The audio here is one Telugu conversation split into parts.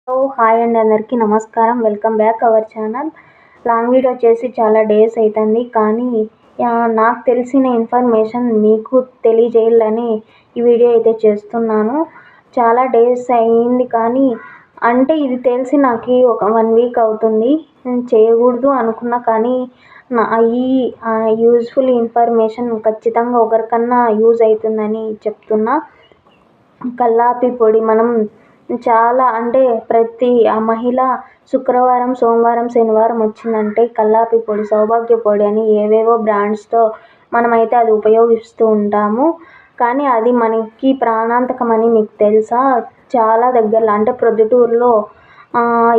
హాయ్ అండి, అందరికీ నమస్కారం. Welcome back our channel. Long video చేసి చాలా డేస్ అవుతుంది, కానీ నాకు తెలిసిన ఇన్ఫర్మేషన్ మీకు తెలియజేయాలని ఈ వీడియో అయితే చేస్తున్నాను. చాలా డేస్ అయింది, కానీ అంటే ఇది తెలిసి నాకు ఒక 1 వీక్ అవుతుంది. నేను చేయకూడదు అనుకున్నా, కానీ ఈ యూజ్ఫుల్ ఇన్ఫర్మేషన్ ఖచ్చితంగా ఒకరికన్నా యూజ్ అవుతుందని చెప్తున్నా. కల్లాపి పొడి మనం చాలా అంటే ప్రతి మహిళ శుక్రవారం, సోమవారం, శనివారం వచ్చిందంటే కల్లాపి పొడి, సౌభాగ్య పొడి అని ఏవేవో బ్రాండ్స్తో మనమైతే అది ఉపయోగిస్తూ ఉంటాము. కానీ అది మనకి ప్రాణాంతకమని మీకు తెలుసా? చాలా దగ్గరలో అంటే ప్రొద్దుటూరులో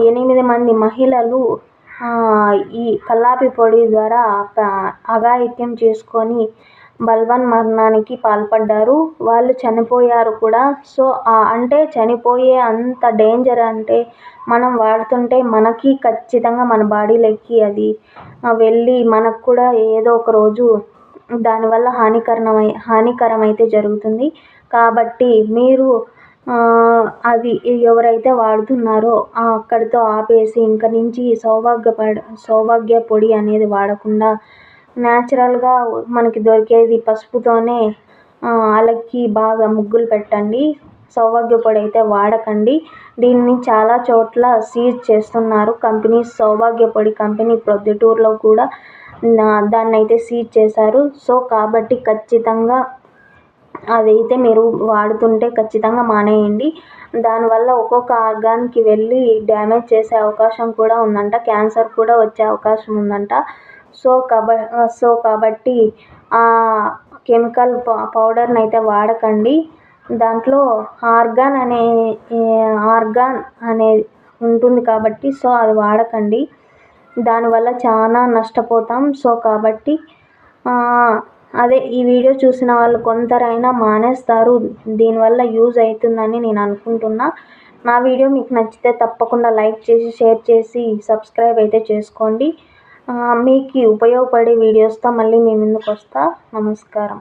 8 మంది మహిళలు ఈ కల్లాపి పొడి ద్వారా అఘాయిత్యం చేసుకొని బలవన్మరణానికి పాల్పడ్డారు. వాళ్ళు చనిపోయారు కూడా. సో అంటే చనిపోయే అంత డేంజర్ అంటే మనం వాడుతుంటే మనకి ఖచ్చితంగా మన బాడీలోకి అది వెళ్ళి మనకు కూడా ఏదో ఒక రోజు దానివల్ల హానికరమైతే జరుగుతుంది. కాబట్టి మీరు అది ఎవరైతే వాడుతున్నారో అక్కడితో ఆపేసి ఇంక నుంచి సౌభాగ్య పొడి అనేది వాడకుండా న్యాచురల్గా మనకి దొరికేది పసుపుతోనే అలకి బాగా ముగ్గులు పెట్టండి. సౌభాగ్య పొడి అయితే వాడకండి. దీన్ని చాలా చోట్ల సీజ్ చేస్తున్నారు కంపెనీస్. సౌభాగ్య పొడి కంపెనీ ప్రొద్దుటూరులో కూడా దాన్ని అయితే సీజ్ చేశారు. సో కాబట్టి ఖచ్చితంగా అదైతే మీరు వాడుతుంటే ఖచ్చితంగా మానేయండి. దానివల్ల ఒక్కొక్క ఆర్గాన్కి వెళ్ళి డ్యామేజ్ చేసే అవకాశం కూడా ఉందంట. క్యాన్సర్ కూడా వచ్చే అవకాశం ఉందంట. సో కాబట్టి కెమికల్ పౌడర్ని అయితే వాడకండి. దాంట్లో ఆర్గాన్ అనేది ఉంటుంది కాబట్టి సో అది వాడకండి. దానివల్ల చాలా నష్టపోతాం. సో కాబట్టి అదే ఈ వీడియో చూసిన వాళ్ళు కొందరైనా మానేస్తారు. దీనివల్ల యూజ్ అవుతుందని నేను అనుకుంటున్నా. నా వీడియో మీకు నచ్చితే తప్పకుండా లైక్ చేసి, షేర్ చేసి, సబ్స్క్రైబ్ అయితే చేసుకోండి. మీకు ఉపయోగపడే వీడియోస్తో మళ్ళీ మీ ముందుకు వస్తా. నమస్కారం.